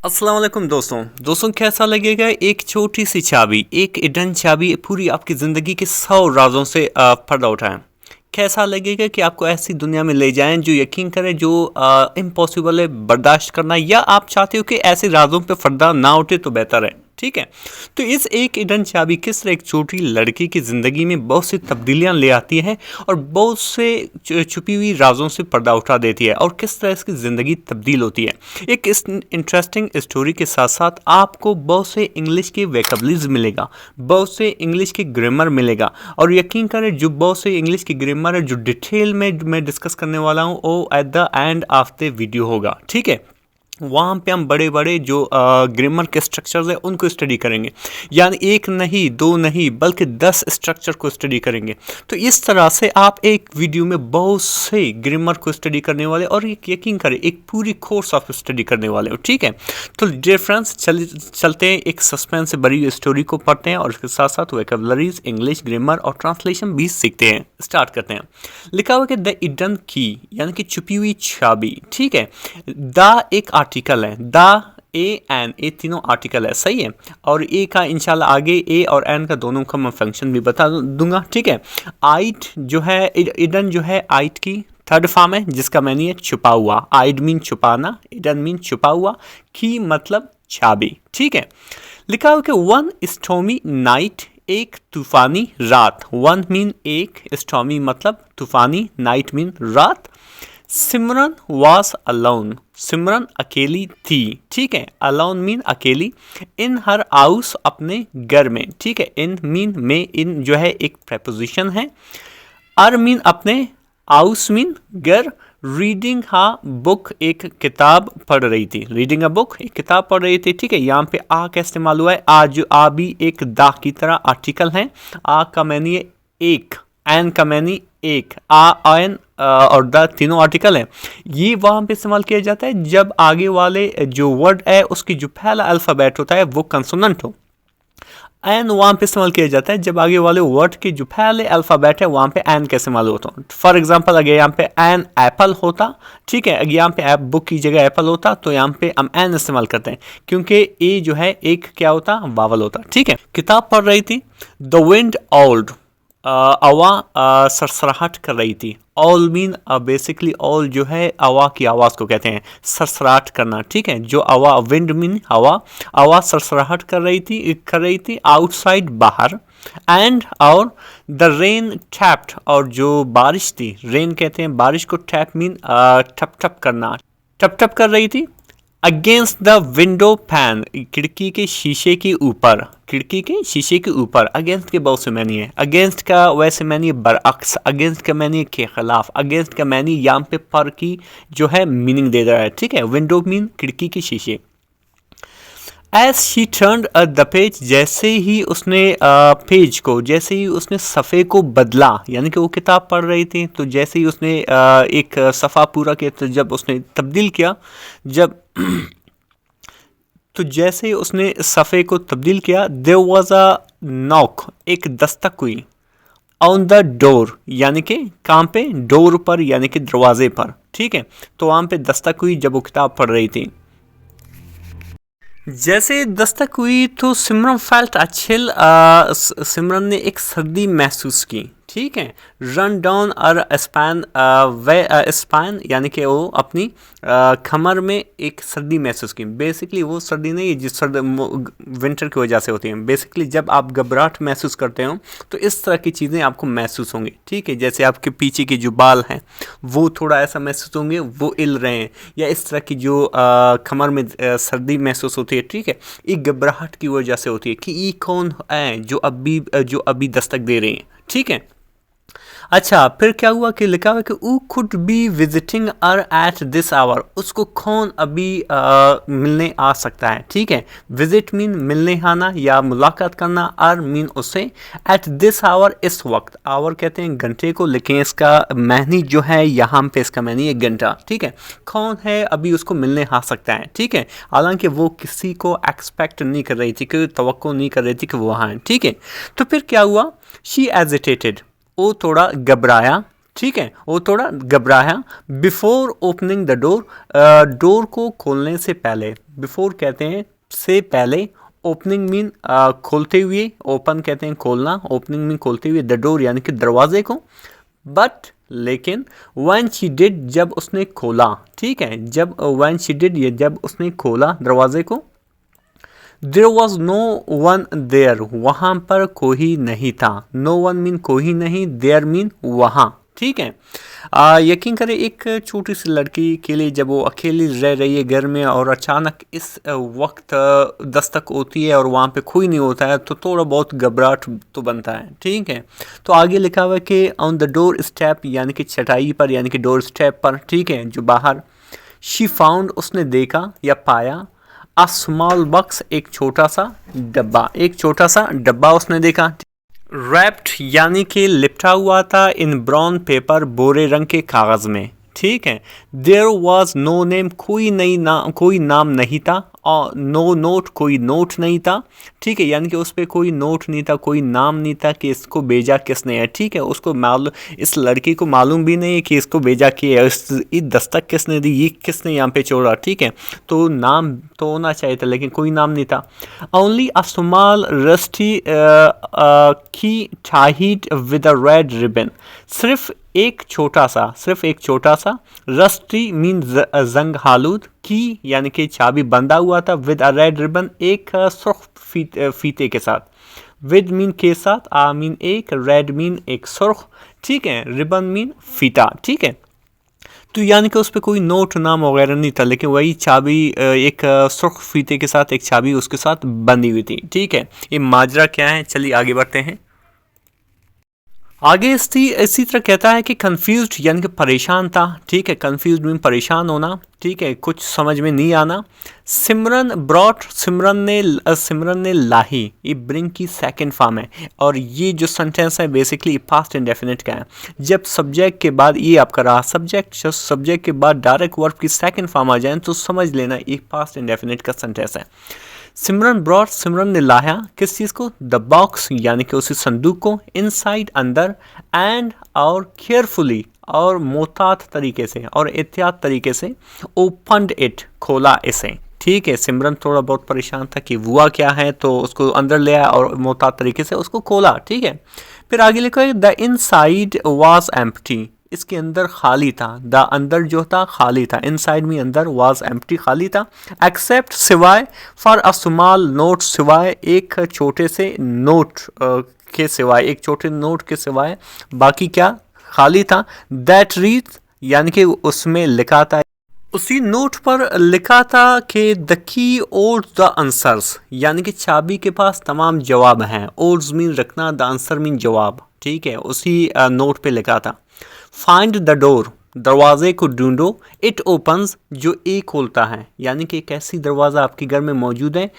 अस्सलाम वालेकुम दोस्तों कैसा लगेगा एक छोटी सी चाबी, एक हिडन चाबी पूरी आपकी ज़िंदगी के 100 राज़ों से पर्दा उठाएं। कैसा लगेगा कि आपको ऐसी दुनिया में ले जाएं जो यकीन करें, जो इम्पॉसिबल है बर्दाश्त करना, या आप चाहते हो कि ऐसे राज़ों पे पर्दा ना उठे तो बेहतर है। ठीक है, तो इस एक हिडन चाबी किस तरह एक छोटी लड़की की ज़िंदगी में बहुत सी तब्दीलियां ले आती है और बहुत से छुपी हुई राजों से पर्दा उठा देती है, और किस तरह इसकी ज़िंदगी तब्दील होती है। एक इस इंटरेस्टिंग स्टोरी के साथ साथ आपको बहुत से इंग्लिश के वेकबलीज मिलेगा, बहुत से इंग्लिश के ग्रामर मिलेगा, और यकीन करें जो बहुत से इंग्लिश की ग्रामर है जो डिटेल में मैं डिस्कस करने वाला हूँ वो at the end of the video होगा। ठीक है, वहाँ पे हम बड़े बड़े जो ग्रामर के स्ट्रक्चर्स हैं उनको स्टडी करेंगे, यानी एक नहीं दो नहीं बल्कि 10 स्ट्रक्चर को स्टडी करेंगे। तो इस तरह से आप एक वीडियो में बहुत से ग्रामर को स्टडी करने वाले, और एक यकीन करें एक पूरी कोर्स ऑफ स्टडी करने वाले हो। ठीक है, तो डियर फ्रेंड्स चलते हैं, एक सस्पेंस से भरी हुई स्टोरी को पढ़ते हैं और उसके साथ साथ वोकैबुलरीज, इंग्लिश ग्रामर और ट्रांसलेशन भी सीखते हैं। स्टार्ट करते हैं। लिखा हुआ कि द हिडन की यानी कि छुपी हुई चाबी। ठीक है, द एक आर्टिकल है, द ए एन ए तीनों आर्टिकल है, सही है, और ए का इंशाल्लाह आगे ए और एन का दोनों का मैं फंक्शन भी बता दूंगा। ठीक है, आइट जो है, हिडन जो है आइट की थर्ड फॉर्म है जिसका मैंने छुपा हुआ, आइड मीन छुपाना, हिडन मीन छुपा हुआ, की मतलब चाबी। ठीक है, लिखा हुआ कि वन स्टॉर्मी नाइट एक तूफानी रात, वन मीन एक, स्टॉर्मी मतलब तूफानी, नाइट मीन रात। सिमरन वॉज अलोन, सिमरन अकेली थी। ठीक है, अलोन मीन अकेली, इन हर हाउस अपने घर में। ठीक है, इन मीन में, इन जो है एक प्रपोजिशन है, अर मीन अपने, हाउस मीन घर, रीडिंग हा बुक एक किताब पढ़ रही थी, रीडिंग अ बुक एक किताब पढ़ रही थी। ठीक है, यहाँ पे आ का इस्तेमाल हुआ है, आज आ भी एक दा की तरह आर्टिकल है, आ का मैंने एक, एन का मैंने एक, आ एन और द तीनों आर्टिकल है। ये वहाँ पे इस्तेमाल किया जाता है जब आगे वाले जो वर्ड है उसकी जो पहला अल्फ़ाबेट होता है वो कंसोनेंट हो। एन वहाँ पे इस्तेमाल किया जाता है जब आगे वाले वर्ड के जो पहले अल्फ़ाबेट है वहाँ पे एन का इस्तेमाल होता है। फॉर एग्जांपल अगर यहाँ पे एन एप्पल होता, ठीक है, अगर यहाँ पे ऐप बुक की जगह एप्पल होता तो यहाँ पे हम एन इस्तेमाल करते हैं क्योंकि ए जो है एक क्या होता, वावल होता। ठीक है, किताब पढ़ रही थी, द विंड ऑल्ड, हवा सरसराहट कर रही थी। ऑल मीन बेसिकली ऑल जो है हवा की आवाज़ को कहते हैं, सरसराहट करना। ठीक है, जो हवा, विंड मीन हवा, हवा सरसराहट कर रही थी आउटसाइड बाहर, एंड और द रेन टैप्ड, और जो बारिश थी, रेन कहते हैं बारिश को, टैप मीन ठप ठप करना, ठप ठप कर रही थी। अगेंस्ट द विंडो पैन, खिड़की के शीशे के ऊपर, खिड़की के शीशे के ऊपर। अगेंस्ट के बहुत से मैनी है, अगेंस्ट का वैसे मैनी बरअक्स, अगेंस्ट का मैनी के खिलाफ, अगेंस्ट का मैनी यहाँ पे पर की जो है मीनिंग दे रहा है। ठीक है, विंडो मीन खिड़की के शीशे। As she turned the page, जैसे ही उसने पेज को, जैसे ही उसने सफ़े को बदला, यानी कि वो किताब पढ़ रही थी तो जैसे ही उसने एक सफ़ा पूरा किया, तो जब उसने तब्दील किया, जब तो जैसे ही उसने सफ़े को तब्दील किया, देयर वाज अ नॉक, एक दस्तक हुई, ऑन द डोर, यानी कि कहाँ पे, डोर पर यानी कि दरवाजे पर। ठीक है, तो वहाँ पे दस्तक हुई जब वो किताब पढ़ रही थी। जैसे दस्तक हुई तो सिमरन फेल्ट अ चिल, सिमरन ने एक सर्दी महसूस की। ठीक है, रन डाउन और स्पैन, स्पैन यानी कि वो अपनी कमर में एक सर्दी महसूस की। बेसिकली वो सर्दी नहीं, जिस सर्दी विंटर की वजह से होती है। बेसिकली जब आप घबराहट महसूस करते हो तो इस तरह की चीज़ें आपको महसूस होंगी। ठीक है, जैसे आपके पीछे के जो बाल हैं वो थोड़ा ऐसा महसूस होंगे, वो हिल रहे हैं, या इस तरह की जो कमर में सर्दी महसूस होती है। ठीक है, एक घबराहट की वजह से होती है कि ये कौन है जो अभी दस्तक दे रहे हैं। ठीक है, अच्छा, फिर क्या हुआ कि लिखा हुआ कि who could be visiting her at this hour, उसको कौन अभी मिलने आ सकता है। ठीक है, विजिट मीन मिलने आना या मुलाकात करना, अर मीन उससे, एट दिस आवर इस वक्त, आवर कहते हैं घंटे को, लेकिन इसका मैनी जो है यहाँ पे इसका मैनी एक घंटा। ठीक है, कौन है अभी उसको मिलने आ सकता है। ठीक है, हालांकि वो किसी को एक्सपेक्ट नहीं कर रही थी, कोई तवक्को नहीं कर रही थी कि वो वहाँ है। ठीक है, तो फिर क्या हुआ, शी एजिटेटेड, वो थोड़ा घबराया ठीक है, वो थोड़ा घबराया। Before opening the door, door को खोलने से पहले, बिफोर कहते हैं से पहले, ओपनिंग मीन खोलते हुए, ओपन कहते हैं खोलना, ओपनिंग मीन खोलते हुए, द डोर यानी कि दरवाजे को। बट लेकिन व्हेन शी डिड, जब उसने खोला, ठीक है, जब व्हेन शी डिड, ये जब उसने खोला दरवाजे को, there was no one there, वहाँ पर कोई नहीं था। नो वन मीन कोई नहीं, देयर मीन वहाँ, ठीक है। यकीन करें एक छोटी सी लड़की के लिए जब वो अकेली रह रही है घर में और अचानक इस वक्त दस्तक होती है और वहाँ पे कोई नहीं होता है तो थोड़ा बहुत घबराहट तो बनता है, ठीक है। तो आगे लिखा हुआ है कि ऑन ड डोर स्टेप यानी कि चटाई पर, यानी कि डोर स्टेप पर, ठीक है, जो बाहर, शी फाउंड, उसने देखा या पाया, अ स्मॉल बॉक्स, एक छोटा सा डब्बा, एक छोटा सा डब्बा उसने देखा, रैप्ड यानी कि लिपटा हुआ था, इन ब्राउन पेपर, बोरे रंग के कागज में, ठीक है। देयर वॉज नो नेम, कोई नाम नहीं था, और नो नोट, कोई नोट नहीं था, ठीक है, यानी कि उस पर कोई नोट नहीं था, कोई नाम नहीं था कि इसको भेजा किसने है, ठीक है। उसको मालूम, इस लड़की को मालूम भी नहीं है कि इसको भेजा किया है, इस दस्तक किसने दी, ये किसने यहाँ पे छोड़ा, ठीक है। तो नाम तो होना चाहिए था लेकिन कोई नाम नहीं था। ओनली अ स्मॉल रस्टी की tied with a red ribbon, सिर्फ एक छोटा सा, रस्टी मीन जंग हालूद, की यानी कि चाबी बंधा हुआ था, विद अ रेड रिबन, एक सुर्ख फीते के साथ, विद मीन के साथ, आ मीन एक, रेड मीन एक सुर्ख, ठीक है, रिबन मीन फीता, ठीक है। तो यानी कि उस पर कोई नोट नाम वगैरह नहीं था लेकिन वही चाबी एक सुर्ख फीते के साथ एक चाबी उसके साथ बंधी हुई थी, ठीक है। ये माजरा क्या है, चलिए आगे बढ़ते हैं। आगे इसी तरह कहता है कि कंफ्यूज्ड यानी कि परेशान था, ठीक है, कंफ्यूज्ड मीन परेशान होना, ठीक है, कुछ समझ में नहीं आना। सिमरन ब्रॉट, सिमरन ने लाही, ये ब्रिंग की सेकंड फॉर्म है और ये जो सेंटेंस है बेसिकली पास्ट इंडेफिनिट का है। जब सब्जेक्ट के बाद ये आपका रहा सब्जेक्ट के बाद डायरेक्ट वर्ब की सेकंड फॉर्म आ जाए तो समझ लेना ये पास्ट इंडेफिनिट का सेंटेंस है। सिमरन ब्रॉट, सिमरन ने लाया किस चीज़ को, द बॉक्स यानी कि उसी संदूक को, इनसाइड अंदर, एंड और केयरफुली और मोहतात तरीके से और एहतियात तरीके से, ओपनड इट खोला इसे, ठीक है। सिमरन थोड़ा बहुत परेशान था कि हुआ क्या है तो उसको अंदर ले आया और मोहतात तरीके से उसको खोला, ठीक है। फिर आगे लिखा है द इनसाइड वाज एम्प्टी, इसके अंदर खाली था, द अंदर जो था खाली था, इनसाइड में अंदर, वाज एम्प्टी खाली था, एक्सेप्ट सिवाय, फॉर अ स्मॉल नोट सिवाय एक छोटे से नोट के सिवाय, एक छोटे नोट के सिवाय बाकी क्या खाली था। दैट रीड यानी कि उसमें लिखा था, उसी नोट पर लिखा था कि the key old the answers, यानी कि चाबी के पास तमाम जवाब हैं, ओल्ड्स मीन रखना, द आंसर मीन जवाब, ठीक है, उसी नोट पे लिखा था। फाइंड द डोर, दरवाजे को ढूंढो, इट ओपन्स, जो ए खोलता है, यानी कि एक ऐसी दरवाज़ा आपके घर में मौजूद है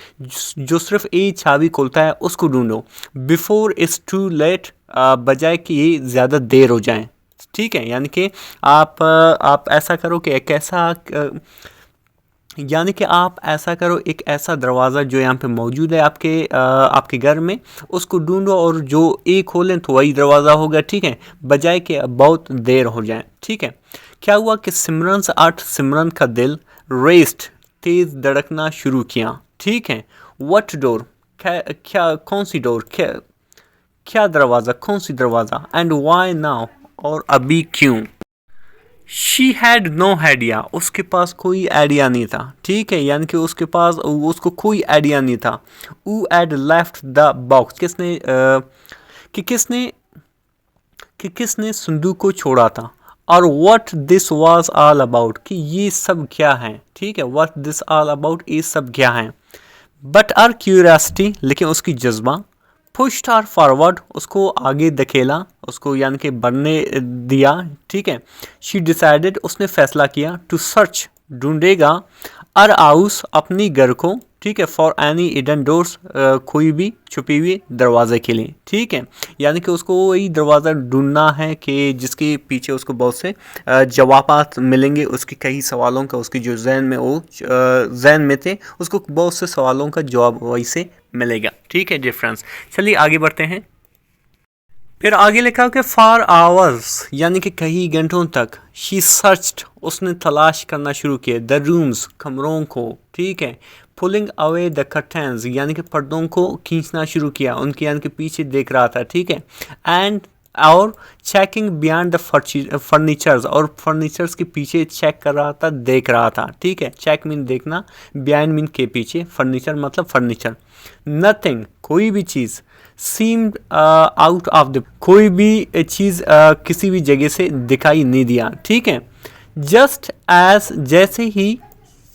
जो सिर्फ ए चाबी खोलता है, उसको ढूंढो। बिफोर इट्स टू लेट, बजाय कि ये ज़्यादा देर हो जाए, ठीक है, यानी कि आप ऐसा करो कि एक ऐसा यानी कि आप ऐसा करो, एक ऐसा दरवाज़ा जो यहाँ पे मौजूद है आपके घर में, उसको ढूंढो और जो ए खोलें तो वही दरवाज़ा होगा, ठीक है, बजाय कि बहुत देर हो जाए, ठीक है। क्या हुआ कि सिमरन का दिल रेस्ट, तेज़ धड़कना शुरू किया, ठीक है। व्हाट डोर, क्या कौन सी डोर, क्या दरवाज़ा, कौन सी दरवाज़ा, एंड वाई नाउ, और अभी क्यों। शी हैड नो आइडिया, उसके पास कोई आइडिया नहीं था, ठीक है, यानी कि उसको कोई आइडिया नहीं था। Who had left the box, किसने संदूक को छोड़ा था, और what this was all about, कि ये सब क्या है, ठीक है, व्हाट दिस ऑल अबाउट, ये सब क्या है। बट आर क्यूरियोसिटी, लेकिन उसकी जज्बा, पुश्ड आर फॉरवर्ड, उसको आगे धकेला, उसको यानी कि बढ़ने दिया, ठीक है। शी डिसाइडेड, उसने फैसला किया, टू सर्च, ढूंढेगा, अर हाउस, अपनी घर को, ठीक है, फॉर एनी हिडन डोर्स, कोई भी छुपी हुई दरवाजे के लिए, ठीक है, यानी कि उसको वही दरवाज़ा ढूंढना है कि जिसके पीछे उसको बहुत से जवाबात मिलेंगे, उसके कई सवालों का, उसकी जो जहन में थे, उसको बहुत से सवालों का जवाब वही से मिलेगा, ठीक है डियर फ्रेंड्स। चलिए आगे बढ़ते हैं। फिर आगे लिखा कि फॉर आवर्स यानी कि कई घंटों तक शी सर्च्ड उसने तलाश करना शुरू किया द रूम्स कमरों को, ठीक है, पुलिंग अवे द कर्टन्स यानी कि पर्दों को खींचना शुरू किया, उनके यानी कि पीछे देख रहा था, ठीक है, एंड और चेकिंग बियॉन्ड द फर्नीचर्स और फर्नीचर्स के पीछे चेक कर रहा था, देख रहा था, ठीक है, चेक मीन देखना, बियॉन्ड मीन के पीछे, फर्नीचर मतलब फर्नीचर, नथिंग कोई भी चीज़, सीम्ड आउट ऑफ द कोई भी चीज़ किसी भी जगह से दिखाई नहीं दिया, ठीक है, जस्ट एज जैसे ही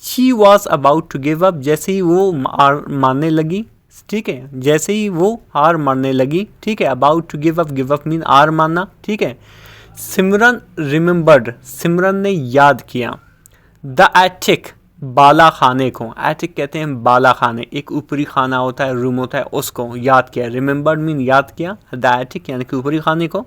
she was about to give up जैसे ही वो मारने लगी, ठीक है, जैसे ही वो हार मारने लगी, ठीक है, about to give up mean हार मारना, ठीक है, सिमरन रिमेंबर्ड सिमरन ने याद किया द एटिक बाला खाने को, एटिक कहते हैं बाला खाने, एक ऊपरी खाना होता है, रूम होता है, उसको याद किया, रिमेंबर्ड मीन याद किया, द एटिक यानी कि ऊपरी खाने को,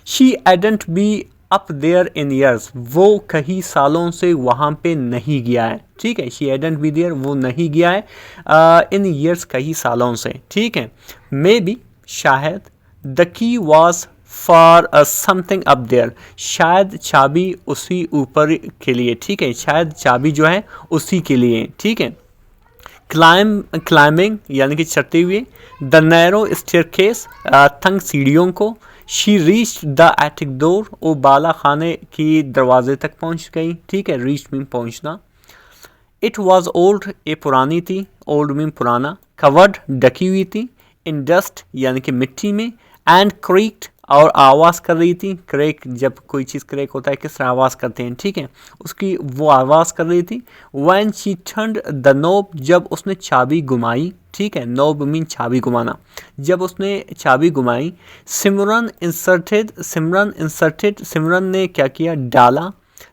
she hadn't been up there in years वो कई सालों से वहाँ पे नहीं गया है, ठीक है, शी एडेंट बी देयर वो नहीं गया है इन ईयर्स कई सालों से, ठीक है, मे बी शायद, the key was for something up there शायद चाबी उसी ऊपर के लिए, ठीक है, शायद चाबी जो है उसी के लिए, ठीक है, क्लाइंबिंग यानी कि चढ़ते हुए, द नैरो स्टेयरकेस तंग सीढ़ियों को, she reach the attic door वो बाला खाने की दरवाजे तक पहुंच गई, ठीक है, रीच मीन पहुंचना, इट वॉज ओल्ड ये पुरानी थी, ओल्ड मीन पुराना, कवर्ड ढकी हुई थी, इन डस्ट यानी कि मिट्टी में, एंड क्रीक्ड और आवाज़ कर रही थी, क्रेक जब कोई चीज़ क्रेक होता है किस तरह आवाज़ करते हैं, ठीक है, उसकी वो आवाज़ कर रही थी, when she turned the knob जब उसने चाबी घुमाई, ठीक है, नोब मीन चाबी घुमाना, जब उसने चाबी घुमाई, सिमरन इंसर्टेड सिमरन ने क्या किया डाला,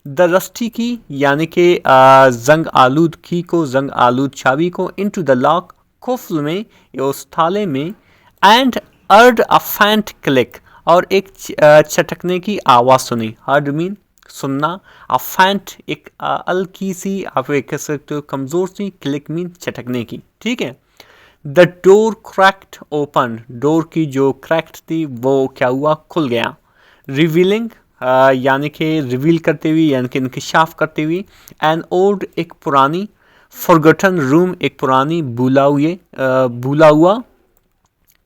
द रस्टी की यानी कि जंग आलूद की को जंग आलूद चाबी को, इनटू द लॉक कुफ्ल में उस ताले में, and earned a faint click और एक चटकने की आवाज़ सुनी, हर्ड मीन सुनना, अ फैंट एक हल्की सी आप कह सकते हो कमज़ोर सी, क्लिक मीन चटकने की, ठीक है, the door cracked open door की जो क्रैक्ड थी वो क्या हुआ खुल गया, रिवीलिंग यानी कि रिवील करते हुए यानी कि इंकशाफ करते हुए, एन ओल्ड एक पुरानी, फॉरगॉटन रूम एक पुरानी भूला हुआ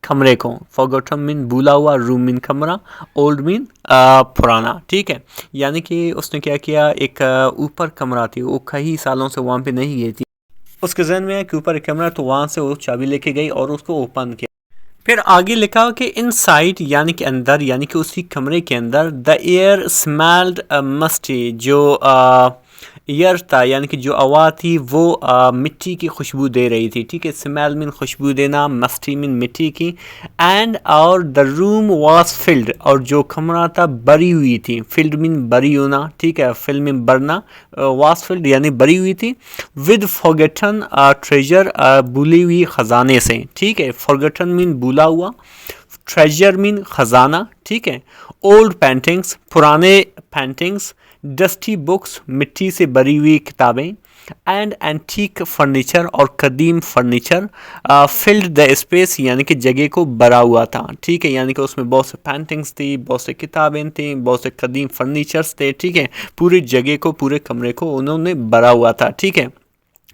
कमरे को, फॉरगॉटन मीन भूला हुआ, रूम मीन कमरा, ओल्ड मीन पुराना, ठीक है, यानी कि उसने क्या किया, एक ऊपर कमरा थी वो कई सालों से वहाँ पे नहीं गई थी, उसके जहन में है कि ऊपर एक कमरा, तो वहाँ से वो चाबी लेके गई और उसको ओपन किया, फिर आगे लिखा कि इनसाइड यानी कि अंदर यानी कि उसी कमरे के अंदर, द एयर स्मेल्ड मस्टी जो एयर था यानी कि जो हवा थी वो मिट्टी की खुशबू दे रही थी, ठीक है, स्मेल मीन खुशबू देना, मस्टी मीन मिट्टी की, एंड और द रूम वाज फिल्ड और जो कमरा था भरी हुई थी, फिल्ड मीन भरी होना, ठीक है, फिल मीन भरना, वाज फिल्ड यानी भरी हुई थी, विद फॉरगेटन ट्रेजर भूली हुई खजाने से, ठीक है, फॉरगेटन मीन भूला हुआ, ट्रेजर मीन खजाना, ठीक है, ओल्ड पेंटिंग्स पुराने पेंटिंग्स, डस्टी बुक्स मिट्टी से भरी हुई किताबें, एंड एंटीक फर्नीचर और कदीम फर्नीचर, फिल्ड द स्पेस यानी कि जगह को भरा हुआ था, ठीक है, यानी कि उसमें बहुत से पेंटिंग्स थी, बहुत से किताबें थी, बहुत से कदीम फर्नीचर्स थे, ठीक है, पूरी जगह को पूरे कमरे को उन्होंने भरा हुआ था, ठीक है,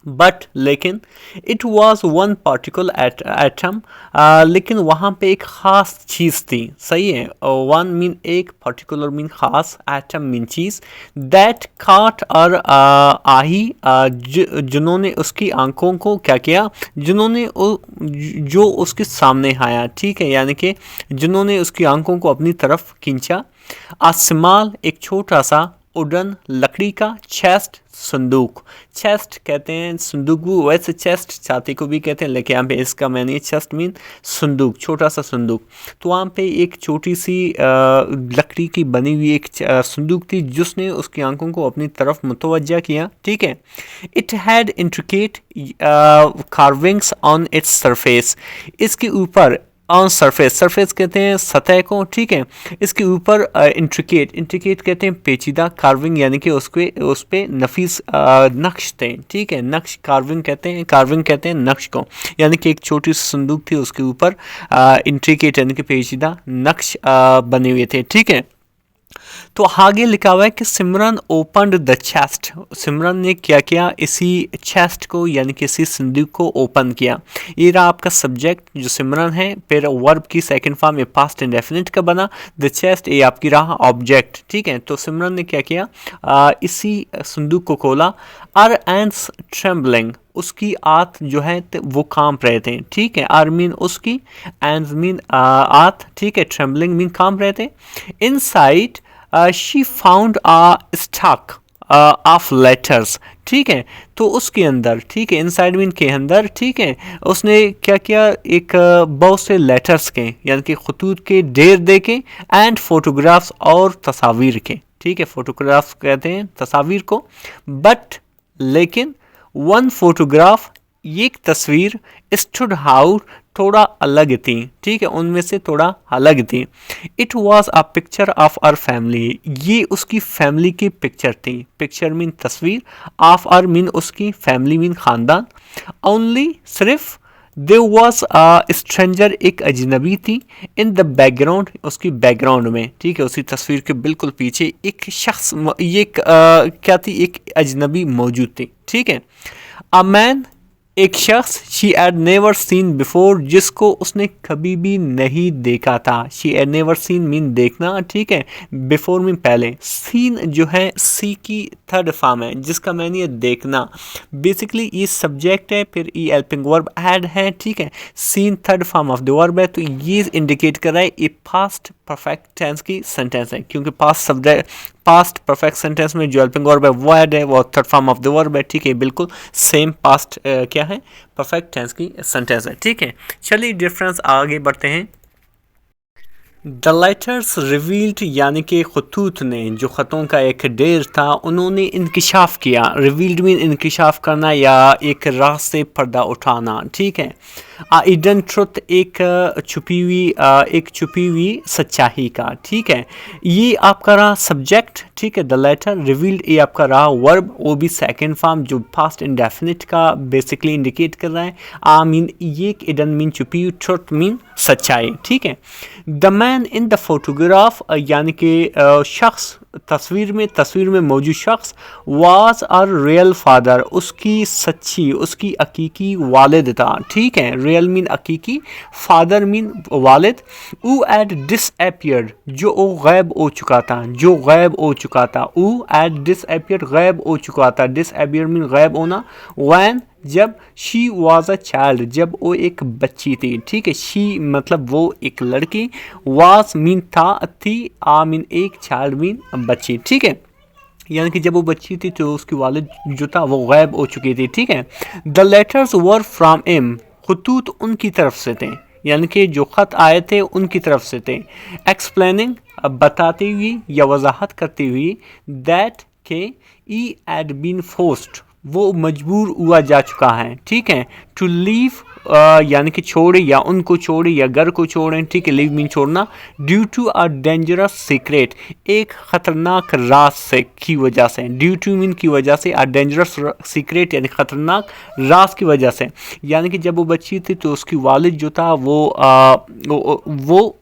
बट लेकिन it was one particular atom लेकिन वहाँ पे एक ख़ास चीज़ थी, सही है, वन मीन एक, पार्टिकुलर मीन ख़ास, एटम मीन चीज़, दैट काट और आही जिन्होंने उसकी आंखों को क्या किया, जिन्होंने जो उसके सामने आया, ठीक है, यानी कि जिन्होंने उसकी आंखों को अपनी तरफ खींचा, आसमाल एक छोटा सा वुडन लकड़ी का, चेस्ट संदूक, चेस्ट कहते हैं संदूक, वैसे चेस्ट छाती को भी कहते हैं लेकिन यहाँ पे इसका मैंने चेस्ट मीन संदूक, छोटा सा संदूक, तो वहाँ पे एक छोटी सी लकड़ी की बनी हुई एक संदूक थी जिसने उसकी आंखों को अपनी तरफ मुतवज्जा किया, ठीक है, it had intricate carvings on its surface इसके ऊपर ऑन सरफेस, सरफेस कहते हैं सतह को, ठीक है। इसके ऊपर इंट्रिकेट, इंट्रिकेट कहते हैं पेचीदा, कार्विंग यानी कि उस पे नफीस नक्श थे, ठीक है। नक्श कार्विंग कहते हैं, कार्विंग कहते हैं नक्श को, यानी कि एक छोटी सी संदूक थी उसके ऊपर इंट्रिकेट यानी कि पेचीदा नक्श बने हुए थे, ठीक है। तो आगे लिखा हुआ है कि सिमरन ओपनड द चेस्ट, सिमरन ने क्या किया, इसी चेस्ट को यानी कि इसी संदूक को ओपन किया। ये रहा आपका सब्जेक्ट जो सिमरन है, फिर वर्ब की सेकंड फॉर्म ये पास्ट इंडेफिनिट का बना, द चेस्ट ये आपकी रहा ऑब्जेक्ट, ठीक है। तो सिमरन ने क्या किया, इसी संदूक को खोला। आर एंड्स ट्रेम्बलिंग, उसकी आत जो है वो कांप रहे थे, ठीक है। आर मीन उसकी, एंड मीन आत, ठीक है। ट्रेम्बलिंग मीन कांप रहे थे। Inside she found a stock of letters, ठीक है। तो उसके अंदर, ठीक है, इनसाइड मीन के अंदर, ठीक है, उसने क्या किया, एक बहुत से लेटर्स के यानी कि खतूत के ढेर देखे, एंड फोटोग्राफ्स और तस्वीर के, ठीक है। फोटोग्राफ्स कहते हैं तस्वीर को, बट लेकिन वन फोटोग्राफ, एक तस्वीर, स्टूड आउट, थोड़ा अलग थी, ठीक है, उनमें से थोड़ा अलग थी। It was a picture of our family, ये उसकी फैमिली की पिक्चर थी। पिक्चर मीन तस्वीर, ऑफ आर मीन उसकी, फैमिली मीन खानदान। ओनली सिर्फ, देयर वॉज अ स्ट्रेंजर, एक अजनबी थी, इन द बैकग्राउंड, उसकी बैकग्राउंड में, ठीक है, उसी तस्वीर के बिल्कुल पीछे एक शख्स, ये क्या थी, एक अजनबी मौजूद थी, ठीक है। अ मैन, एक शख्स, she had never seen before, जिसको उसने कभी भी नहीं देखा था। She had never seen mean देखना, ठीक है, बिफोर मीन पहले। सीन जो है सी की थर्ड फॉर्म है, जिसका मैंने ये देखना, बेसिकली ये सब्जेक्ट है, फिर ये हेल्पिंग वर्ब एड है, ठीक है। Seen third form of the verb है, तो ये इंडिकेट कर रहा है ये पास्ट परफेक्ट टेंस की सेंटेंस है, क्योंकि पास्ट परफेक्ट सेंटेंस में जो हेल्पिंग वर्ब है वो ऐड है, वो third form of the verb है, ठीक है। बिल्कुल सेम पास्ट क्या है, परफेक्ट टेंस की सेंटेंस है, ठीक है। चलिए डिफरेंस आगे बढ़ते हैं। द लेटर्स रिवील्ड, यानी कि खतूत ने, जो ख़तों का एक ढेर था, उन्होंने इंकिशाफ किया। रिवील्ड मीन इंकिशाफ करना या एक राज से पर्दा उठाना, ठीक है। हिडन ट्रुथ, एक छुपी हुई सच्चाई का, ठीक है। ये आपका रहा सब्जेक्ट, ठीक है, द लेटर। रिवील्ड ये आपका रहा वर्ब, वो भी सेकंड फॉर्म जो पास्ट इंडेफिनिट का बेसिकली इंडिकेट कर रहा है। मीन ये, हिडन मीन छुपी हुई, ट्रुथ मीन सच्चाई, ठीक है। The man in the photograph, यानी कि शख्स तस्वीर में मौजूद शख्स, वाज आर रियल फादर, उसकी सच्ची, उसकी हकीकी वालिद था, ठीक है। रियल मीन हकीकी, फादर मीन वालिद। ऊ एड डिसअपियर्ड, जो वो गायब हो चुका था, जो गायब हो चुका था। ऊ एड डिसअपियर्ड, गायब हो चुका था। डिसअपियर मीन गायब होना। वैन, जब। शी वॉज अ चाइल्ड, जब वो एक बच्ची थी, ठीक है। शी मतलब वो एक लड़की, वॉज मीन था, थी, आ मीन एक, चाइल्ड मीन बच्ची, ठीक है। यानी कि जब वो बच्ची थी तो उसकी वालिद जो था वो गायब हो चुकी थी, ठीक है। The letters were from him, खतूत उनकी तरफ से थे, यानी कि जो ख़त आए थे उनकी तरफ से थे। एक्सप्लेनिंग, बताती हुई या वजाहत करती हुई, दैट के ई एड बीन फोर्स्ड, वो मजबूर हुआ जा चुका है, ठीक है। टू लीव, यानी कि छोड़े या उनको छोड़े या घर को छोड़ें, ठीक है। लीव मीन छोड़ना। Due to a dangerous secret, एक खतरनाक राज से की वजह से। ड्यू टू मीन की वजह से, अ डेंजरस सीक्रेट यानी खतरनाक राज की वजह से। यानी कि जब वो बच्ची थी तो उसकी वालिद जो था वो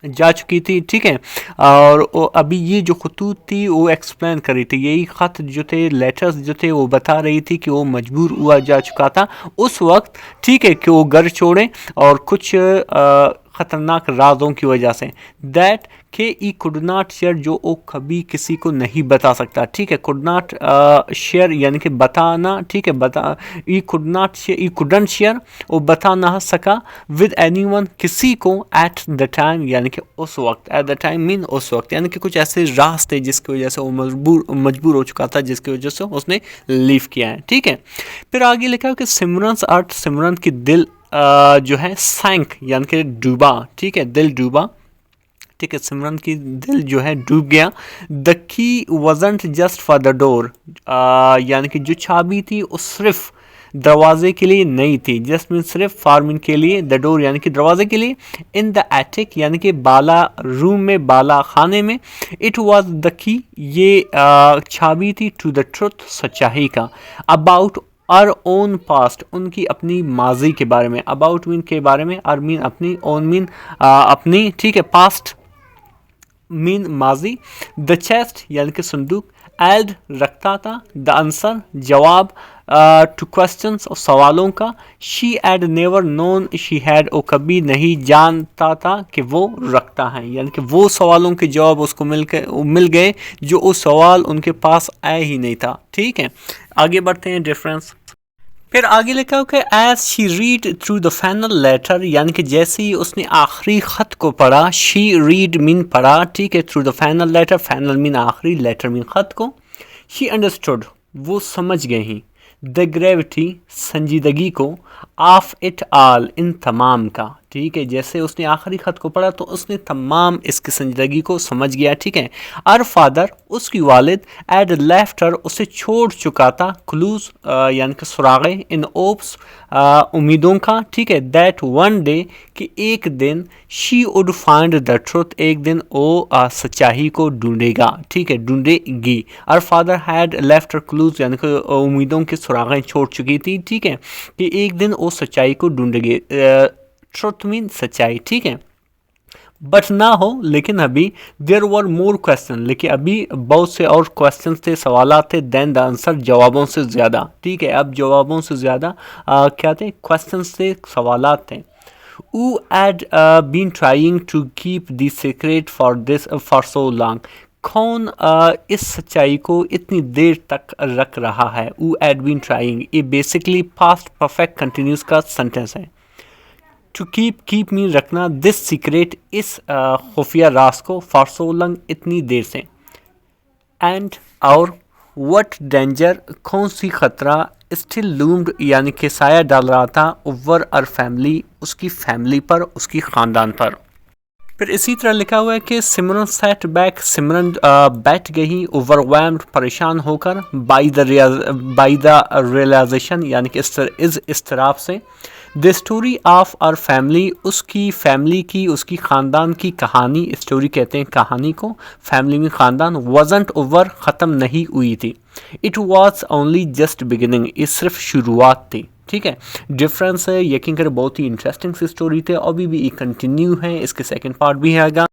जा चुकी थी, ठीक है। और अभी ये जो खतूत थी वो एक्सप्लेन कर रही थी, यही ख़त जो थे, लेटर्स जो थे, वो बता रही थी कि वो मजबूर हुआ जा चुका था उस वक्त, ठीक है, कि वो घर छोड़े और कुछ ख़तरनाक राजों की वजह से। दैट के ई कुड नॉट शेयर, जो वो कभी किसी को नहीं बता सकता, ठीक है। कुड नॉट शेयर यानी कि बताना, ठीक है। I could not share, I couldn't share, वो बता ना सका, विद एनीवन, किसी को, एट द टाइम यानी कि उस वक्त। एट द टाइम मीन उस वक्त, यानी कि कुछ ऐसे राज थे जिसकी वजह से वो मजबूर हो चुका था, जिसकी वजह से उसने लीव किया है, ठीक है। फिर आगे लिखा है कि सिमरन की दिल जो है सैंक यानी कि डूबा, ठीक है, दिल डूबा, ठीक है। सिमरन की दिल जो है डूब गया। The key wasn't just for the door, यानी कि जो चाबी थी वो सिर्फ दरवाजे के लिए नहीं थी। जस्ट मीन सिर्फ फॉर मीन के लिए, द डोर यानी कि दरवाजे के लिए, इन द एटिक यानी कि बाला रूम में, बाला खाने में, इट वॉज द की ये चाबी थी, टू द ट्रुथ सच्चाई का, अबाउट आर ओन पास्ट उनकी अपनी माजी के बारे में, अबाउट मीन के बारे में, आर मीन अपनी, ओन मीन अपनी, ठीक है, पास्ट मीन माजी, द चेस्ट यानी कि संदूक, एड रखता था, द आंसर जवाब, टू क्वेश्चंस सवालों का, she had never known she had वो कभी नहीं जानता था कि वो रखता है, यानी कि वो सवालों के जवाब उसको मिल गए जो उस सवाल उनके पास आया ही नहीं था। ठीक है, आगे बढ़ते हैं डिफरेंस। फिर आगे लिखा हो कि as she read through the final letter, यानी कि जैसे ही उसने आखिरी खत को पढ़ा, शी रीड मीन पढ़ा, ठीक है, through the final letter, final mean आखिरी, लेटर मीन खत को, शी अंडरस्टूड वो समझ गए ही, द ग्रेविटी संजीदगी को, ऑफ इट ऑल इन तमाम का, ठीक है, जैसे उसने आखिरी खत को पढ़ा तो उसने तमाम इसकी संजीदगी को समझ गया। ठीक है, अर फादर उसकी वालिद, एड लेफ्टर उसे छोड़ चुका था, क्लूज यानी कि सुरागे, इन ओप्स उम्मीदों का, ठीक है, दैट वन डे कि एक दिन, she would find the truth एक दिन वो सच्चाई को ढूंढेगा, ठीक है, ढूंढेगी। अर फादर हैड लेफ्टर क्लूज यानी कि उम्मीदों की सुरागें छोड़ चुकी थी, ठीक है, कि एक दिन वो सच्चाई को ढूंढेगी, ट्रुथ मीन सच्चाई, ठीक है, बट ना हो, लेकिन अभी देयर वर मोर क्वेश्चन, लेकिन अभी बहुत से और क्वेश्चन थे, सवाल थे, देन द आंसर जवाबों से ज़्यादा, ठीक है, अब जवाबों से ज़्यादा क्या थे, क्वेश्चन थे, सवाल थे। Who had been trying to keep the secret for so long? कौन इस सच्चाई को इतनी देर तक रख रहा है? Who had been trying, ये बेसिकली पास्ट परफेक्ट कंटिन्यूस का सेंटेंस है। टू कीप मीन रखना, दिस सीक्रेट इस खुफिया राज को, फॉर सो लॉन्ग इतनी देर से, एंड और व्हाट डेंजर कौन सी खतरा, स्टिल लूम्ड यानी कि साया डाल रहा था, ओवर अर फैमिली उसकी फैमिली पर, उसकी ख़ानदान पर। फिर इसी तरह लिखा हुआ है कि सिमरन सेट बैक, सिमरन बैठ गई, ओवरवेल्म्ड परेशान होकर, बाई द रियलाइजेशन यानी कि इस इस्तराब से, the story of our family उसकी फैमिली की, उसकी ख़ानदान की कहानी, स्टोरी कहते हैं कहानी को, फैमिली में ख़ानदान, वॉजंट ओवर ख़त्म नहीं हुई थी, it was only just beginning ये सिर्फ शुरुआत थी। ठीक है, डिफरेंस है, यकीन करें बहुत ही इंटरेस्टिंग सी स्टोरी थे, अभी भी कंटिन्यू है, इसके सेकंड पार्ट भी आएगा।